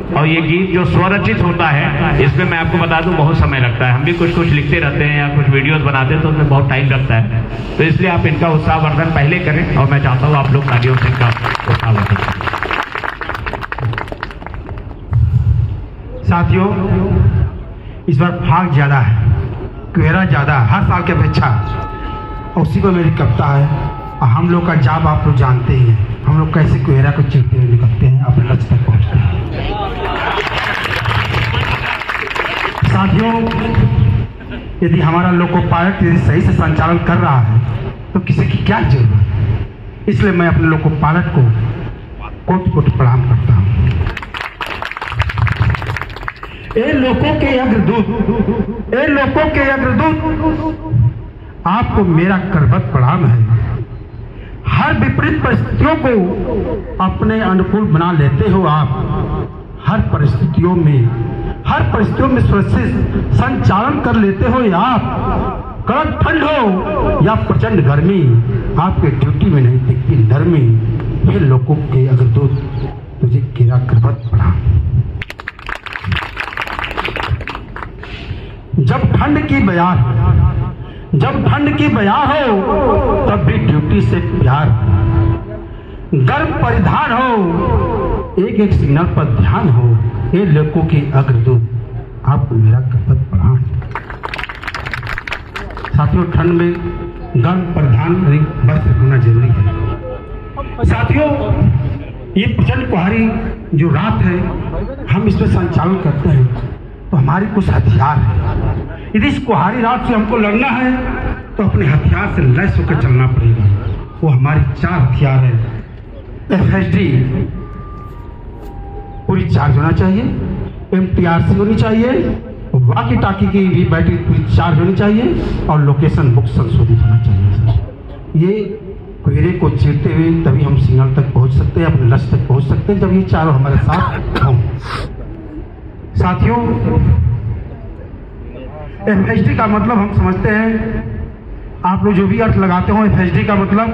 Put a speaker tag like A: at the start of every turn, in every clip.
A: और ये गीत जो स्वरचित होता है इसमें मैं आपको बता दूं बहुत समय लगता है। हम भी कुछ लिखते रहते हैं या कुछ वीडियोस बनाते हैं तो उसमें बहुत टाइम लगता है, तो इसलिए आप इनका उत्साहवर्धन पहले करें और मैं चाहता हूँ आप लोग तालियों से इनका उत्साहवर्धन करें।
B: साथियों, इस बार भाग ज्यादा है, कुहरा ज्यादा है, हर साल की अपेक्षा। उसी पर मेरी कविता है और हम लोग का जाप आप लोग जानते ही हैं, हम लोग कैसे कुहरा को चीरते हुए निकलते हैं अपने लक्ष्य तक पहुंचते हैं। साथियों, यदि हमारा लोको पायलट यदि सही से संचालन कर रहा है तो किसी की क्या जरूरत है। इसलिए मैं अपने लोको पायलट को कोटि कोटि प्रणाम करता हूँ। ए लोकों के अग्रदूत, ए लोकों के अग्रदूत, आपको मेरा करबद्ध प्रणाम है। हर विपरीत परिस्थितियों को अपने अनुकूल बना लेते हो आप। हर परिस्थितियों में सुरक्षित संचालन कर लेते हो आप। कड़क ठंड हो या प्रचंड गर्मी, आपके ड्यूटी में नहीं दिखती नरमी। ये लोगों के अग्रदूत, तुझे मेरा करबद्ध प्रणाम। जब ठंड की बयार हो तब भी ड्यूटी से प्यार। गर्म परिधान हो, एक एक सिग्नल पर ध्यान हो। ये लोगों के अग्रदूत, आपको मेरा करबद्ध प्रणाम। साथियों, ठंड में गर्म परिधान बस होना जरूरी है। साथियों, ये प्रचंड कुहारी जो रात है, हम इसमें संचालन करते हैं तो हमारी कुछ हथियार है। यदि इस कुहारी रात से हमको लड़ना है तो अपने हथियार से लैस होकर चलना पड़ेगा। वो हमारी 4 हथियार है। FSD पूरी चार्ज होना चाहिए, MTRC होनी चाहिए, वाकी टाकी की भी बैटरी पूरी चार्ज होनी चाहिए और लोकेशन बुक संशोधित होना चाहिए। ये कुहरे को चीरते हुए तभी हम सिग्नल तक पहुंच सकते हैं, अपने लक्ष्य तक पहुंच सकते हैं, जब ये चारों हमारे साथ हों। साथियों, FSD का मतलब हम समझते हैं, आप लोग जो भी अर्थ लगाते हो FSD का मतलब,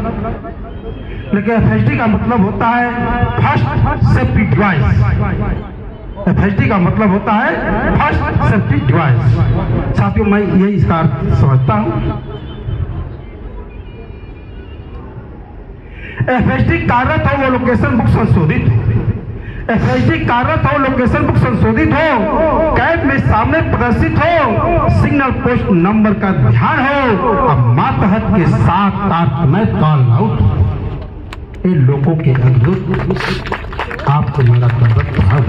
B: लेकिन FSD का मतलब होता है फर्स्ट सेफ्टी डिवाइस। FSD का मतलब होता है फर्स्ट सेफ्टी डिवाइस। साथियों, मैं यही इसका अर्थ समझता हूं। FSD कार्यरत हो, वो लोकेशन बुक संशोधित हो। FSD कार्यरत हो, लोकेशन बुक संशोधित हो, कैब में सामने प्रदर्शित हो, सिग्नल पोस्ट नंबर का ध्यान हो और मातहत के साथ तारतम्य कॉल आउट हो। ये लोगों के अद्भुत, आपको मेरा करबद्ध प्रणाम।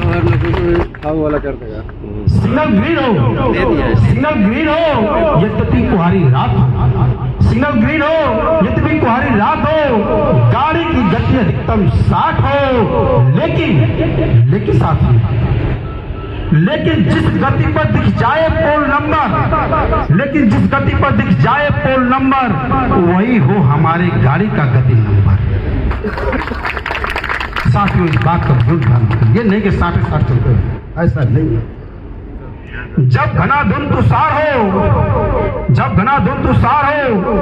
B: सिग्नल ग्रीन हो, यद्यपि कुहारी रात हो। सिग्नल ग्रीन हो, यद्यपि कुहारी रात हो, गाड़ी की गति अधिकतम 60 हो, लेकिन साथी, लेकिन जिस गति पर दिख जाए पोल नंबर, वही हो हमारे गाड़ी का गति नंबर। साथियों, इस बात का ध्यान रखें, ये नहीं कि 60 चलते हैं, ऐसा नहीं। जब घना धुंध तुषार हो,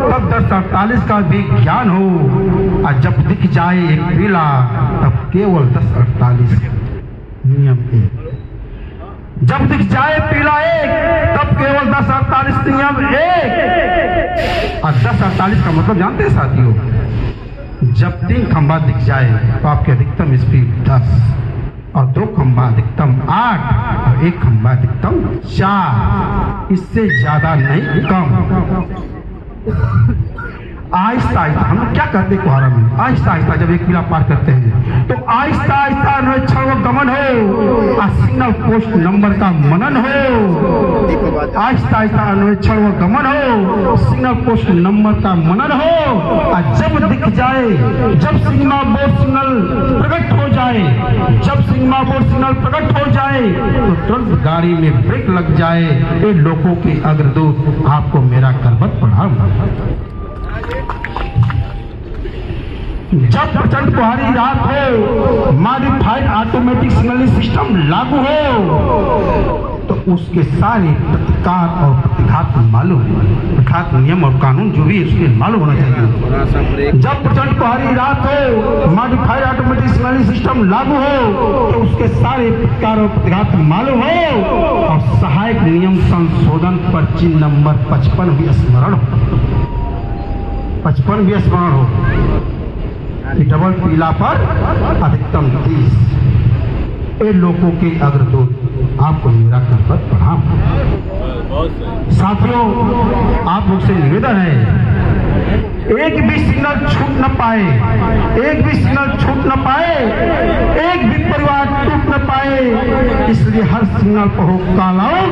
B: तब 10:48 का भी ज्ञान हो, और जब दिख जाए एक पीला, तब केवल 10:48 नियम 1। जब दिख जाए पीला 1, तब केवल 10:48 नियम 1। और 10:48 का मतलब जानते हैं साथियों, जब 3 खंबा दिख जाए तो आपकी अधिकतम स्पीड 10, और 2 खंबा अधिकतम 8, और 1 खंबा अधिकतम 4, इससे ज्यादा नहीं, कम। आहिस्ता आहिस्ता हम क्या करते हैं कुहारा में, आहिस्ता आहिस्ता जब एक पीला पार करते हैं तो आहिस्ता आहिस्ता अन्वेक्षण व गमन हो, और सिग्नल पोस्ट नंबर का मनन हो। आहिस्ता आहिस्ता अन्वेक्षण व गमन हो, सिग्नल पोस्ट नंबर का मनन हो, और जब दिख जाए, जब सिग्मा बोर्ड सिग्नल प्रकट हो जाए, तो तुरंत गाड़ी में ब्रेक लग जाए। ये लोगों के अग्रदूत, आपको मेरा करबद्ध प्रणाम। जब प्रचंड कुहारी रात हो, मॉडिफाइड ऑटोमेटिक सिग्नलिंग सिस्टम लागू हो, तो उसके सारे प्रतिकार और प्रतिघात मालूम, अर्थात नियम और कानून जो भी है उसके मालूम होना चाहिए। जब प्रचंड पहाड़ी रात हो, मॉडिफाइड ऑटोमेटिक सिग्नलिंग सिस्टम लागू हो, तो उसके सारे प्रतिकार और प्रतिघात मालूम हो और सहायक नियम संशोधन पर्ची नंबर 55 भी स्मरण हो, 55 भी स्मरण हो। डबल पीला पर अधिकतम 30। ए लोगों के अग्रदूत आपको मेरा करपर प्रणाम। साथियों, आप लोग से निवेदन है, एक भी सिग्नल छूट न पाए, एक भी सिग्नल छूट न पाए, एक भी परिवार टूट न पाए, इसलिए हर सिग्नल पर हो कॉल आउट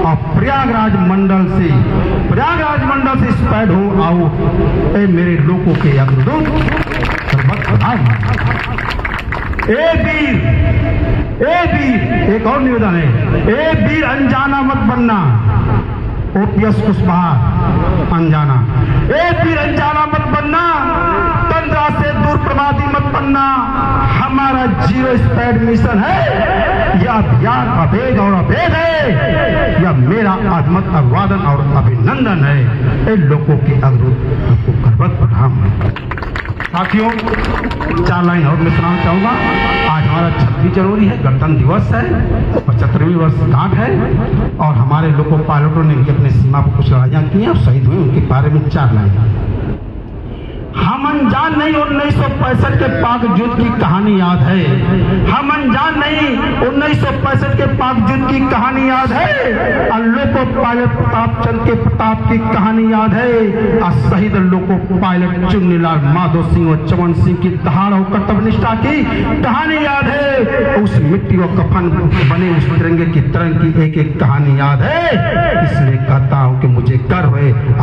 B: और प्रयागराज मंडल से स्प्रेड हो आओ। ए मेरे लोगों के अग्रदूत ए वीर, एक और निवेदन है, ए वीर अनजाना मत बनना। ओपीएस कुशवाहा अनजाना, ए वीर अनजाना मत बनना, तंद्रा से दूर प्रमादी मत बनना। हमारा जीरो स्पीड मिशन है, यह अभियान अभेद और अभेद है, यह मेरा आत्मत अभिवादन और अभिनंदन है। ए लोगों के अग्रदूत आपको करबत प्रणाम। साथियों, 4 लाइन और मैं सुनाना चाहूँगा। आज हमारा 26 जनवरी है, गणतंत्र दिवस है, 75वीं वर्षगांठ है और हमारे लोको पायलटों ने भी अपने सीमा पर कुछ लड़ाइयाँ की हैं और शहीद हुए, उनके बारे में 4 लाइन। हम अनजान नहीं 1965 के पाक युद्ध की कहानी याद है, हम अनजान नहीं 1965 के पाक युद्ध की कहानी याद है। लोको पायलट प्रताप चंद के प्रताप की कहानी याद है। शहीद लोको पायलट चुन्नीलाल माधो सिंह और चमन सिंह की दहाड़ और कर्तव्यनिष्ठा की कहानी याद है। उस मिट्टी और कफन बने उस तिरंगे की तरंग की एक एक कहानी याद है। इसलिए कहता हूँ कि मुझे गर्व है